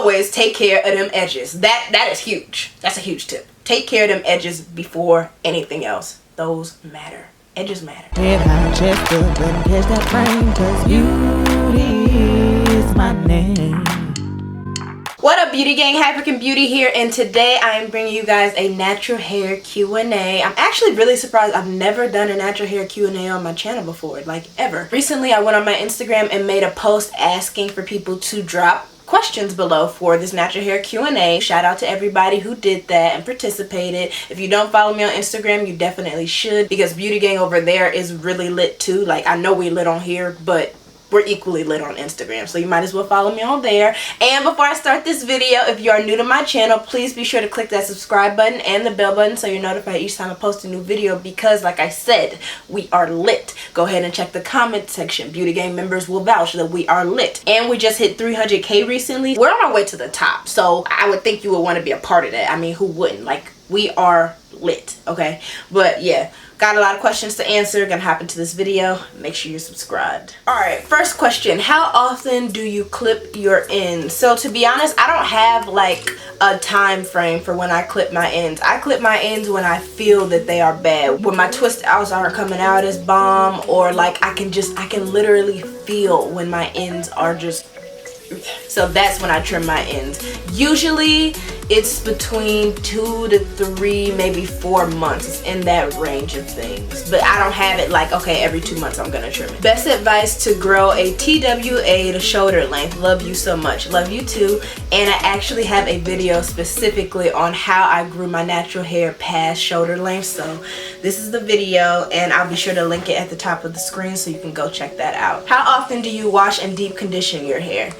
always take care of them edges. That is huge. That's a huge tip. Take care of them edges before anything else. Those matter. Edges matter. What up, beauty gang? African Beauty here, and today I am bringing you guys a natural hair Q&A. I'm actually really surprised. I've never done a natural hair Q&A on my channel before, like ever. Recently I went on my Instagram and made a post asking for people to drop questions below for this natural hair Q&A. Shout out to everybody who did that and participated. If you don't follow me on Instagram, you definitely should, because Beauty Gang over there is really lit too. Like, I know we lit on here, but we're equally lit on Instagram, so you might as well follow me on there. And before I start this video, if you are new to my channel, please be sure to click that subscribe button and the bell button so you're notified each time I post a new video, because like I said, we are lit. Go ahead and check the comment section. Beauty Gang members will vouch that we are lit. And we just hit 300K recently. We're on our way to the top, so I would think you would want to be a part of that. I mean, who wouldn't? Like, we are lit, okay? But yeah, got a lot of questions to answer. Gonna hop into this video. Make sure you're subscribed. Alright, first question. How often do you clip your ends? So to be honest, I don't have like a time frame for when I clip my ends. I clip my ends when I feel that they are bad. When my twist outs aren't coming out as bomb, or like I can literally feel when my ends are just... So that's when I trim my ends. Usually it's between 2 to 3, maybe 4 months. It's in that range of things. But I don't have it like, okay, every 2 months I'm gonna trim it. Best advice to grow a TWA to shoulder length. Love you so much. Love you too. And I actually have a video specifically on how I grew my natural hair past shoulder length. So this is the video, and I'll be sure to link it at the top of the screen so you can go check that out. How often do you wash and deep condition your hair?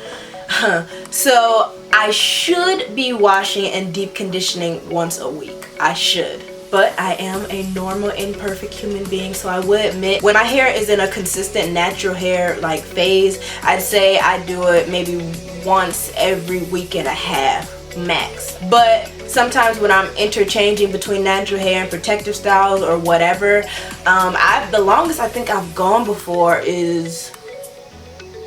So I should be washing and deep conditioning once a week. I should. But I am a normal, imperfect human being, so I would admit when my hair is in a consistent natural hair like phase, I'd say I do it maybe once every week and a half max. But sometimes when I'm interchanging between natural hair and protective styles or whatever, the longest I think I've gone before is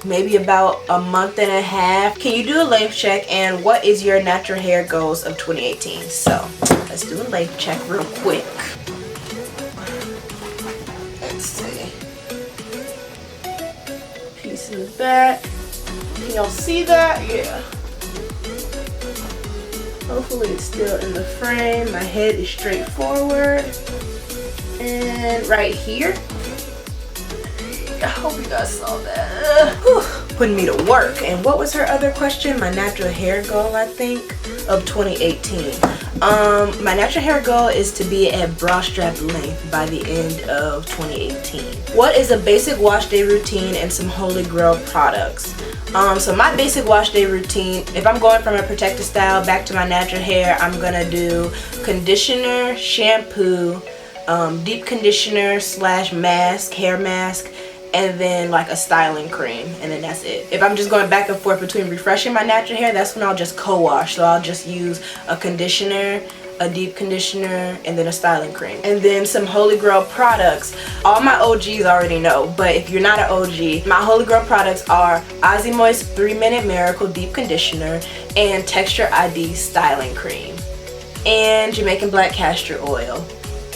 maybe about a month and a half. Can you do a length check, and what is your natural hair goals of 2018? So let's do a length check real quick. Let's see. Piece in the back. Can y'all see that? Yeah. Hopefully it's still in the frame. My head is straight forward. And right here. I hope you guys saw that. Putting me to work. And what was her other question? My natural hair goal, I think, of 2018. My natural hair goal is to be at bra strap length by the end of 2018. What is a basic wash day routine and some Holy Grail products? So my basic wash day routine, if I'm going from a protective style back to my natural hair, I'm gonna do conditioner, shampoo, deep conditioner / mask, hair mask, and then like a styling cream, and then that's it. If I'm just going back and forth between refreshing my natural hair, that's when I'll just co-wash. So I'll just use a conditioner, a deep conditioner, and then a styling cream. And then some Holy Grail products. All my OGs already know, but if you're not an OG, my Holy Grail products are ISIMEEXO 3-Minute Miracle Deep Conditioner and Texture ID Styling Cream, and Jamaican Black Castor Oil,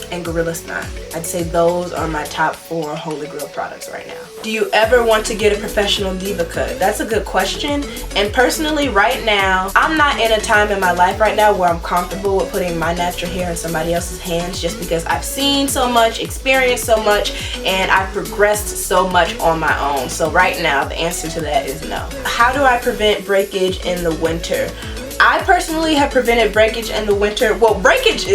and Gorilla Snot. I'd say those are my top 4 Holy Grail products right now. Do you ever want to get a professional diva cut? That's a good question. And personally, right now, I'm not in a time in my life right now where I'm comfortable with putting my natural hair in somebody else's hands, just because I've seen so much, experienced so much, and I've progressed so much on my own. So right now, the answer to that is no. How do I prevent breakage in the winter? I personally have prevented breakage in the winter. Well, breakage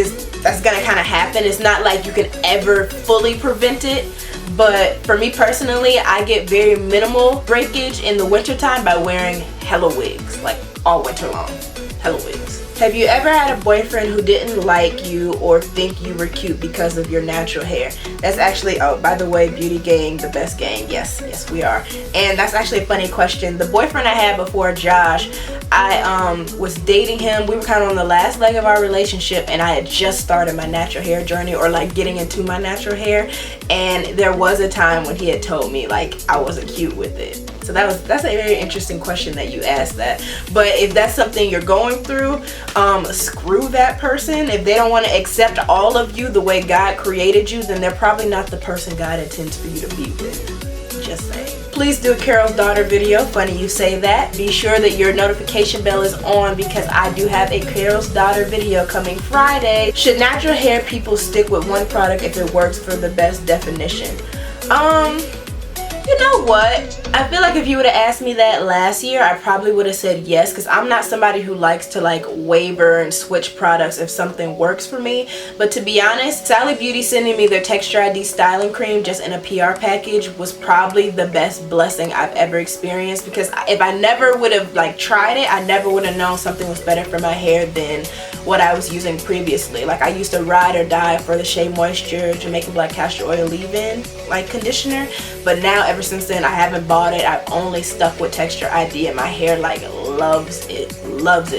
that's gonna kind of happen. It's not like you can ever fully prevent it, but for me personally, I get very minimal breakage in the winter time by wearing hella wigs, like all winter long, hella wigs. Have you ever had a boyfriend who didn't like you or think you were cute because of your natural hair? That's actually, oh, by the way, Beauty Gang, the best gang. Yes, we are. And that's actually a funny question. The boyfriend I had before, Josh, I was dating him. We were kind of on the last leg of our relationship, and I had just started my natural hair journey, or like getting into my natural hair. And there was a time when he had told me like I wasn't cute with it. So that's a very interesting question that you asked that. But if that's something you're going through, screw that person. If they don't want to accept all of you the way God created you, then they're probably not the person God intends for you to be with. Just saying. Please do a Carol's Daughter video. Funny you say that. Be sure that your notification bell is on because I do have a Carol's Daughter video coming Friday. Should natural hair people stick with one product if it works for the best definition? You know what? I feel like if you would have asked me that last year, I probably would have said yes, because I'm not somebody who likes to like waver and switch products if something works for me. But to be honest, Sally Beauty sending me their Texture ID styling cream just in a PR package was probably the best blessing I've ever experienced, because if I never would have like tried it, I never would have known something was better for my hair than what I was using previously. Like I used to ride or die for the Shea Moisture Jamaican Black Castor Oil leave-in like conditioner, but now ever since then I haven't bought it. I've only stuck with Texture ID and my hair like loves it.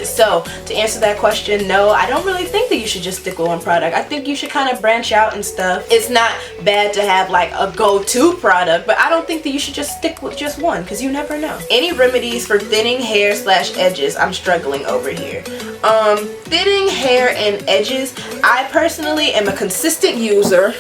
So to answer that question, no, I don't really think that you should just stick with one product. I think you should kind of branch out and stuff. It's not bad to have like a go-to product, but I don't think that you should just stick with just one, because you never know. Any remedies for thinning hair / edges? I'm struggling over here. Thinning hair and edges, I personally am a consistent user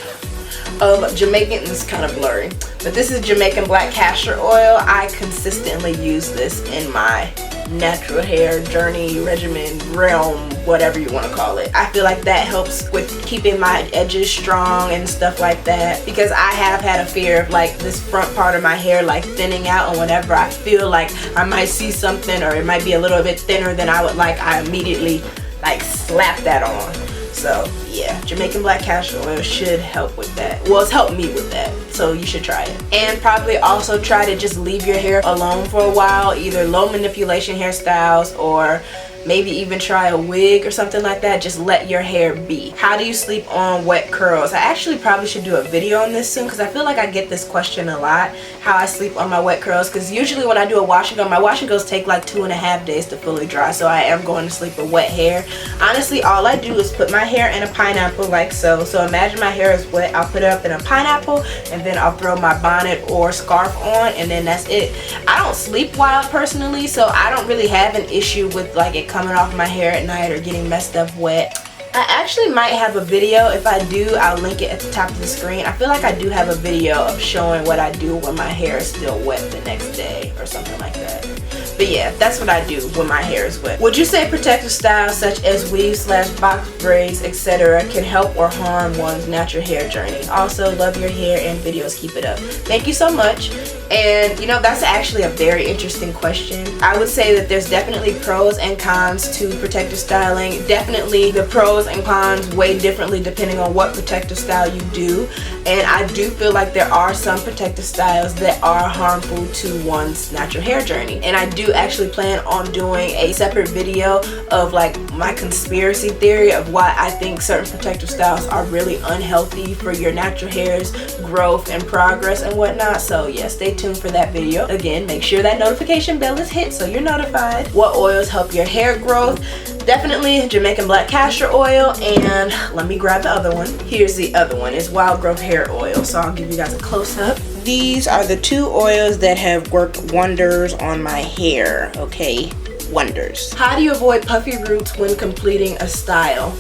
of Jamaican, it's kind of blurry, but this is Jamaican Black Castor Oil. I consistently use this in my natural hair journey, regimen, realm, whatever you want to call it. I feel like that helps with keeping my edges strong and stuff like that, because I have had a fear of like this front part of my hair like thinning out, and whenever I feel like I might see something or it might be a little bit thinner than I would like, I immediately like slap that on. So yeah, Jamaican Black Castor Oil should help with that. Well, it's helped me with that, so you should try it. And probably also try to just leave your hair alone for a while, either low manipulation hairstyles or maybe even try a wig or something like that. Just let your hair be. How do you sleep on wet curls? I actually probably should do a video on this soon, because I feel like I get this question a lot, how I sleep on my wet curls, because usually when I do a wash and go, my wash and goes take like 2.5 days to fully dry, so I am going to sleep with wet hair. Honestly, all I do is put my hair in a pineapple like so. So imagine my hair is wet, I'll put it up in a pineapple, and then I'll throw my bonnet or scarf on, and then that's it. I don't sleep wild personally, so I don't really have an issue with like it coming off my hair at night or getting messed up wet. I actually might have a video. If I do, I'll link it at the top of the screen. I feel like I do have a video of showing what I do when my hair is still wet the next day or something like that. But yeah, that's what I do when my hair is wet. Would you say protective styles such as weave / box braids, etc. can help or harm one's natural hair journey? Also, love your hair and videos. Keep it up. Thank you so much. And you know, that's actually a very interesting question. I would say that there's definitely pros and cons to protective styling. Definitely the pros and cons weigh differently depending on what protective style you do. And I do feel like there are some protective styles that are harmful to one's natural hair journey. And I do actually plan on doing a separate video of like my conspiracy theory of why I think certain protective styles are really unhealthy for your natural hair's growth and progress and whatnot. So yeah, stay tuned for that video. Again, make sure that notification bell is hit so you're notified. What oils help your hair growth? Definitely Jamaican Black Castor Oil, and let me grab the other one. Here's the other one. It's Wild Growth Hair Oil, so I'll give you guys a close-up. These are the two oils that have worked wonders on my hair, okay? Wonders. How do you avoid puffy roots when completing a style?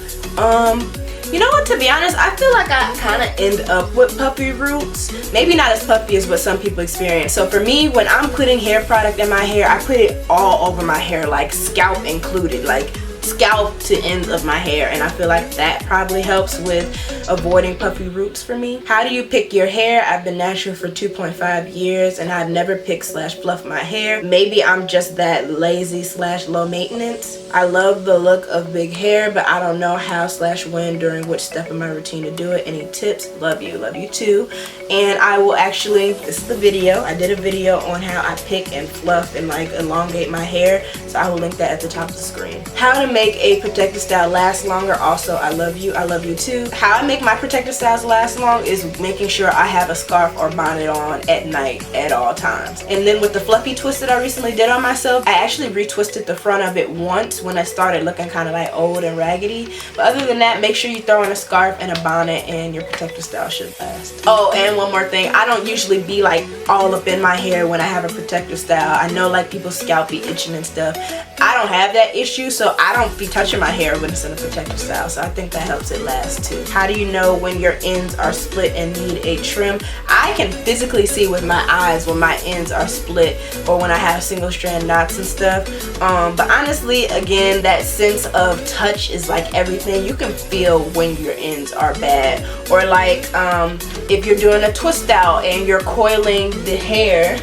You know what, to be honest, I feel like I kind of end up with puffy roots. Maybe not as puffy as what some people experience. So for me, when I'm putting hair product in my hair, I put it all over my hair, like scalp included, like scalp to ends of my hair, and I feel like that probably helps with avoiding puffy roots for me. How do you pick your hair? I've been natural for 2.5 years and I've never picked / fluffed my hair. Maybe I'm just that lazy / low maintenance. I love the look of big hair, but I don't know how / when during which step of my routine to do it. Any tips? Love you too. And I will actually, this is the video, I did a video on how I pick and fluff and like elongate my hair, so I will link that at the top of the screen. How to make a protective style last longer, also I love you too. How I make my protective styles last long is making sure I have a scarf or bonnet on at night at all times. And then with the fluffy twist that I recently did on myself, I actually retwisted the front of it once when I started looking kind of like old and raggedy. But other than that, make sure you throw in a scarf and a bonnet and your protective style should last. Oh, and one more thing, I don't usually be like all up in my hair when I have a protective style. I know like people's scalp be itching and stuff. I don't have that issue, so I don't be touching my hair when it's in a protective style, so I think that helps it last too. How do you know when your ends are split and need a trim? I can physically see with my eyes when my ends are split or when I have single strand knots and stuff. But honestly, again, that sense of touch is like everything. You can feel when your ends are bad, or like if you're doing a twist out and you're coiling the hair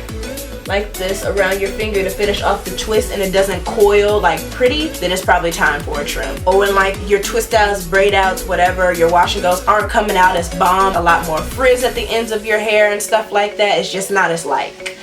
like this around your finger to finish off the twist and it doesn't coil like pretty, then it's probably time for a trim. Or when like your twist outs, braid outs, whatever, your wash and goes aren't coming out as bomb, a lot more frizz at the ends of your hair and stuff like that. It's just not as like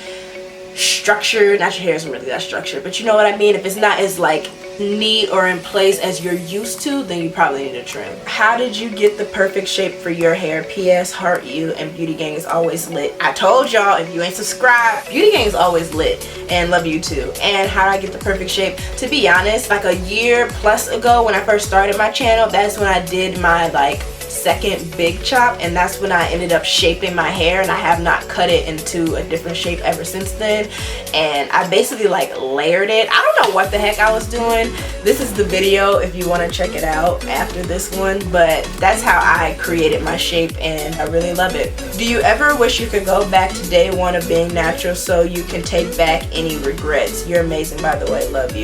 structured. Not your hair isn't really that structured, but you know what I mean. If it's not as like neat or in place as you're used to, then you probably need a trim. How did you get the perfect shape for your hair? PS, heart you, and Beauty Gang is always lit. I told y'all, if you ain't subscribed, Beauty Gang is always lit, and love you too. And how did I get the perfect shape? To be honest, like a year plus ago when I first started my channel, that's when I did my like second big chop, and that's when I ended up shaping my hair, and I have not cut it into a different shape ever since then. And I basically like layered it. I don't know what the heck I was doing. This is the video if you want to check it out after this one, but that's how I created my shape and I really love it. Do you ever wish you could go back to day one of being natural so you can take back any regrets? You're amazing, by the way. Love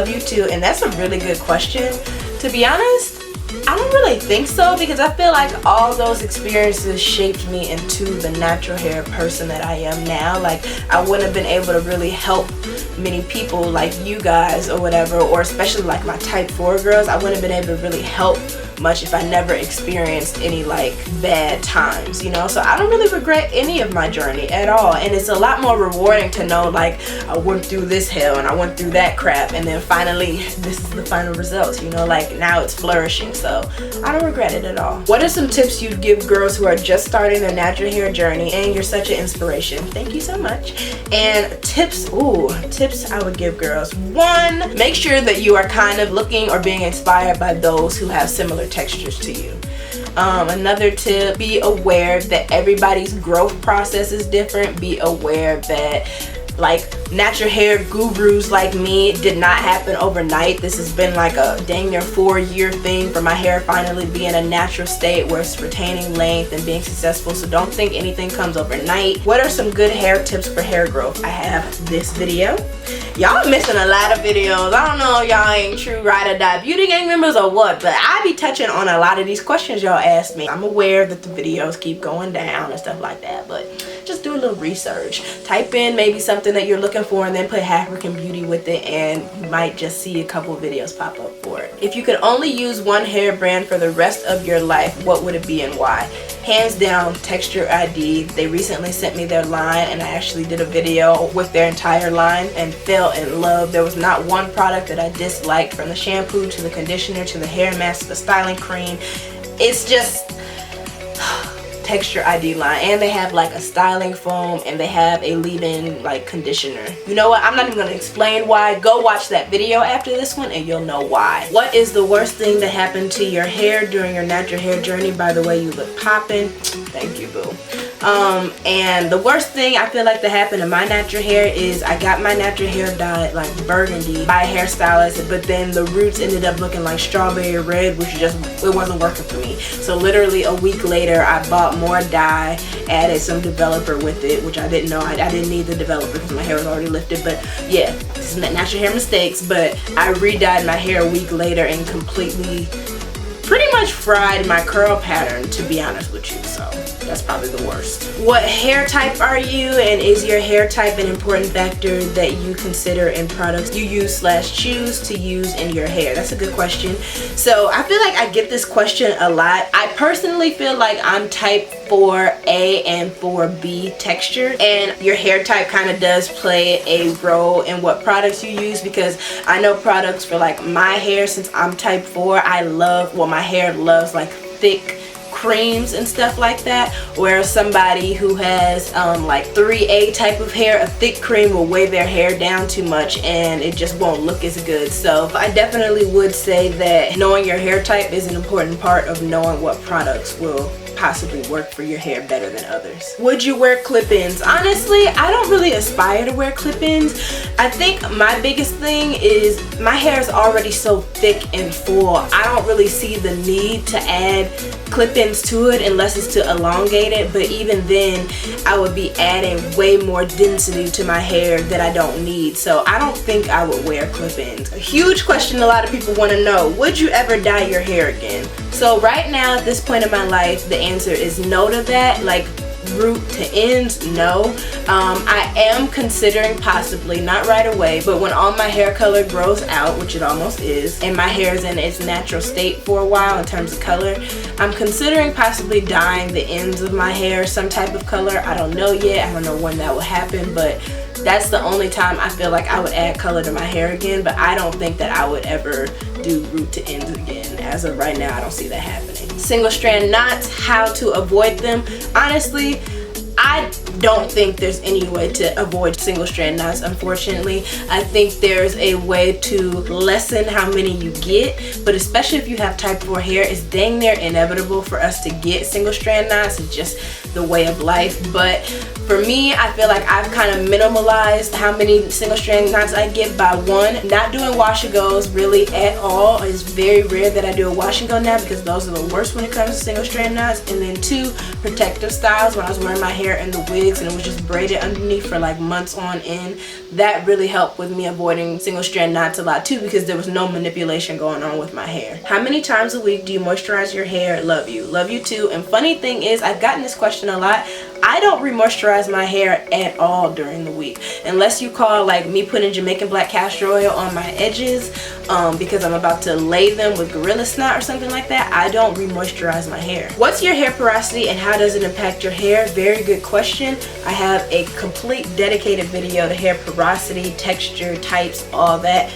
you too. And that's a really good question. To be honest, I don't really think so, because I feel like all those experiences shaped me into the natural hair person that I am now. Like I wouldn't have been able to really help many people like you guys or whatever, or especially like my type 4 girls. I wouldn't have been able to really help much if I never experienced any like bad times, you know. So I don't really regret any of my journey at all, and it's a lot more rewarding to know like I went through this hell and I went through that crap, and then finally this is the final results, you know, like now it's flourishing. So I don't regret it at all. What are some tips you'd give girls who are just starting their natural hair journey? And you're such an inspiration. Thank you so much. And tips I would give girls. 1, make sure that you are kind of looking or being inspired by those who have similar textures to you. Another tip, be aware that everybody's growth process is different. Be aware that like natural hair gurus like me, it did not happen overnight. This has been like a dang near 4-year thing for my hair finally being a natural state where it's retaining length and being successful. So don't think anything comes overnight. What are some good hair tips for hair growth? I have this video. Y'all missing a lot of videos. I don't know if y'all ain't true ride or die Beauty Gang members or what, but I be touching on a lot of these questions y'all asked me. I'm aware that the videos keep going down and stuff like that, but just do a little research. Type in maybe something that you're looking for and then put African Beauty with it, and you might just see a couple videos pop up for it. If you could only use one hair brand for the rest of your life, what would it be and why? Hands down, Texture ID. They recently sent me their line, and I actually did a video with their entire line and fell in love. There was not one product that I disliked, from the shampoo to the conditioner to the hair mask to the styling cream. It's just Texture ID line. And they have like a styling foam, and they have a leave-in like conditioner. You know what, I'm not even gonna explain why. Go watch that video after this one and you'll know why. What is the worst thing that happened to your hair during your natural hair journey? By the way, you look poppin'. Thank you, boo. And the worst thing I feel like that happened to my natural hair is I got my natural hair dyed like burgundy by a hairstylist, but then the roots ended up looking like strawberry red, which just, it wasn't working for me. So literally a week later I bought more dye, added some developer with it, which I didn't know. I didn't need the developer because my hair was already lifted. But yeah, this is natural hair mistakes. But I re-dyed my hair a week later and completely pretty much fried my curl pattern, to be honest with you. So That's probably the worst. What hair type are you, and is your hair type an important factor that you consider in products you use / choose to use in your hair? That's a good question. So I feel like I get this question a lot. I personally feel like I'm type 4A and 4B texture, and your hair type kind of does play a role in what products you use, because I know products for like my hair, since I'm type 4, I love, well, my hair loves like thick creams and stuff like that, whereas somebody who has like 3A type of hair, a thick cream will weigh their hair down too much and it just won't look as good. So I definitely would say that knowing your hair type is an important part of knowing what products will possibly work for your hair better than others. Would you wear clip-ins? Honestly, I don't really aspire to wear clip-ins. I think my biggest thing is my hair is already so thick and full. I don't really see the need to add clip-ins to it unless it's to elongate it, but even then I would be adding way more density to my hair that I don't need. So I don't think I would wear clip-ins. A huge question a lot of people want to know, would you ever dye your hair again? So right now at this point in my life, the answer is no to that. Like root to ends, no. I am considering possibly, not right away, but when all my hair color grows out, which it almost is, and my hair is in its natural state for a while in terms of color, I'm considering possibly dyeing the ends of my hair some type of color. I don't know yet. I don't know when that will happen, but that's the only time I feel like I would add color to my hair again. But I don't think that I would ever do root to ends again. As of right now, I don't see that happening. Single strand knots, how to avoid them. Honestly, I don't think there's any way to avoid single strand knots, unfortunately. I think there's a way to lessen how many you get, but especially if you have type 4 hair, it's dang near inevitable for us to get single strand knots. It's just the way of life. But for me, I feel like I've kind of minimalized how many single strand knots I get by one, not doing wash and goes really at all. It's very rare that I do a wash and go now because those are the worst when it comes to single strand knots. And then 2, protective styles. When I was wearing my hair in the wigs and it was just braided underneath for like months on end, that really helped with me avoiding single strand knots a lot too, because there was no manipulation going on with my hair. How many times a week do you moisturize your hair? Love you. Love you too. And funny thing is, I've gotten this question a lot. I don't re-moisturize my hair at all during the week, unless you call like me putting Jamaican black castor oil on my edges because I'm about to lay them with gorilla snot or something like that. I don't re-moisturize my hair. What's your hair porosity and how does it impact your hair? Very good question. I have a complete dedicated video to hair porosity, texture, types, all that.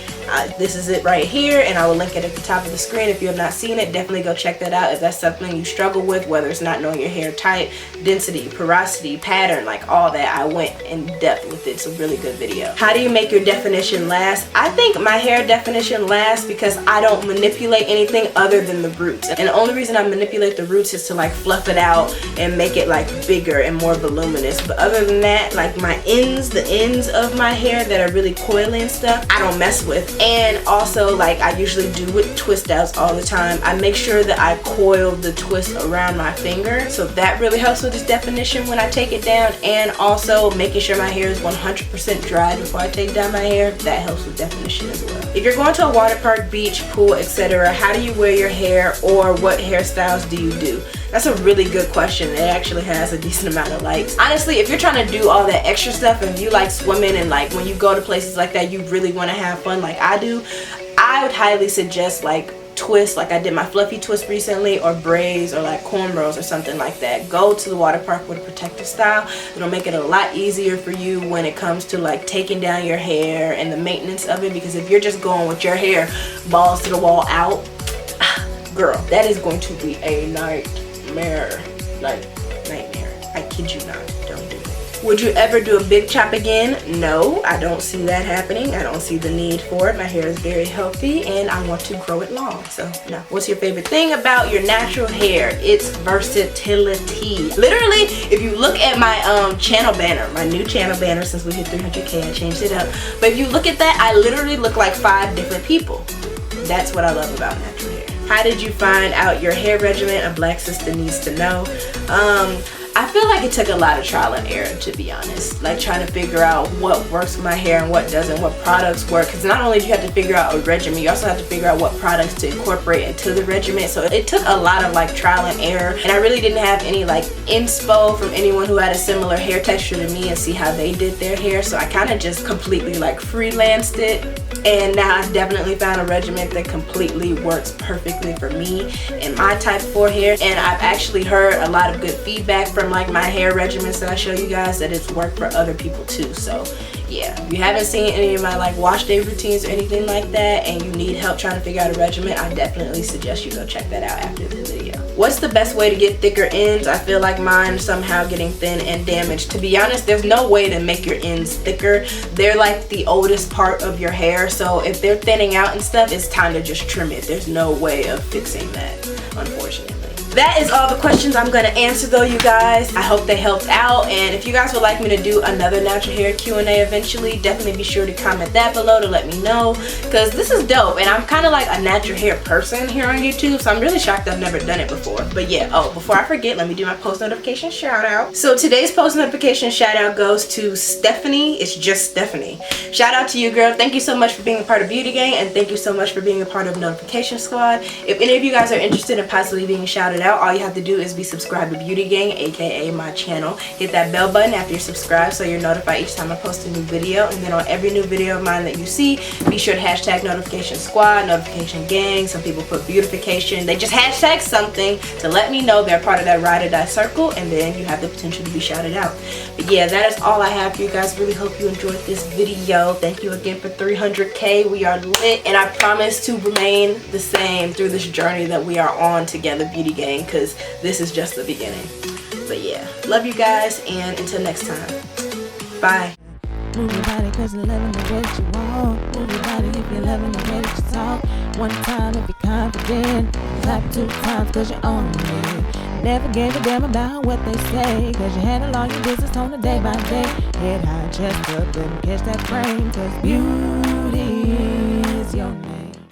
This is it right here, and I will link it at the top of the screen. If you have not seen it, definitely go check that out if that's something you struggle with, whether it's not knowing your hair type, density, porosity, pattern, like all that. I went in depth with it. It's a really good video. How do you make your definition last? I think my hair definition lasts because I don't manipulate anything other than the roots, and the only reason I manipulate the roots is to like fluff it out and make it like bigger and more voluminous. But other than that, like my ends, the ends of my hair that are really coily and stuff, I don't mess with. And also, like I usually do with twist outs all the time, I make sure that I coil the twist around my finger, so that really helps with this definition when I take it down. And also making sure my hair is 100% dry before I take down my hair, that helps with definition as well. If you're going to a water park, beach, pool, etc., how do you wear your hair, or what hairstyles do you do? That's a really good question. It actually has a decent amount of likes. Honestly, if you're trying to do all that extra stuff and you like swimming and like when you go to places like that you really want to have fun like I do, I would highly suggest like twists, like I did my fluffy twist recently, or braids, or like cornrows or something like that. Go to the water park with a protective style. It'll make it a lot easier for you when it comes to like taking down your hair and the maintenance of it, because if you're just going with your hair balls to the wall out, girl, that is going to be a nightmare. Like nightmare. I kid you not. Don't do it. Would you ever do a big chop again? No, I don't see that happening. I don't see the need for it. My hair is very healthy and I want to grow it long, so no. What's your favorite thing about your natural hair? It's versatility. Literally, if you look at my channel banner, my new channel banner, since we hit 300K, I changed it up. But if you look at that, I literally look like 5 different people. That's what I love about natural hair. How did you find out your hair regimen? A black sister needs to know. I feel like it took a lot of trial and error, to be honest. Like trying to figure out what works with my hair and what doesn't, what products work. Because not only do you have to figure out a regimen, you also have to figure out what products to incorporate into the regimen. So it took a lot of like trial and error. And I really didn't have any like inspo from anyone who had a similar hair texture to me and see how they did their hair. So I kind of just completely like freelanced it. And now I've definitely found a regimen that completely works perfectly for me and my type 4 hair. And I've actually heard a lot of good feedback from like my hair regimens that I show you guys that it's worked for other people too. So yeah, if you haven't seen any of my like wash day routines or anything like that and you need help trying to figure out a regimen, I definitely suggest you go check that out after the video. What's the best way to get thicker ends? I feel like mine somehow getting thin and damaged. To be honest, there's no way to make your ends thicker. They're like the oldest part of your hair, so if they're thinning out and stuff, it's time to just trim it. There's no way of fixing that, unfortunately. That is all the questions I'm going to answer though, you guys. I hope they helped out, and if you guys would like me to do another natural hair Q&A eventually, definitely be sure to comment that below to let me know, because this is dope and I'm kind of like a natural hair person here on YouTube, so I'm really shocked I've never done it before. But yeah, oh, before I forget, let me do my post notification shout out. So today's post notification shout out goes to Stephanie. It's just Stephanie. Shout out to you, girl. Thank you so much for being a part of Beauty Gang, and thank you so much for being a part of Notification Squad. If any of you guys are interested in possibly being shouted out, all you have to do is be subscribed to Beauty Gang, aka my channel. Hit that bell button after you're subscribed so you're notified each time I post a new video. And then on every new video of mine that you see, be sure to hashtag Notification Squad, Notification Gang. Some people put beautification. They just hashtag something to let me know they're part of that ride or die circle, and then you have the potential to be shouted out. But yeah, that is all I have for you guys. Really hope you enjoyed this video. Thank you again for 300K. We are lit, and I promise to remain the same through this journey that we are on together, Beauty Gang, because this is just the beginning. But yeah, love you guys, and until next time, bye. Move your body cause you're loving the way that you want. Move your body if you're loving the way that you talk. One time if you're confident. Clap 2 times cause you own it. Never gave a damn about what they say, cause you handle all your business on a day by day. Head high, chest up, and catch that frame, cause you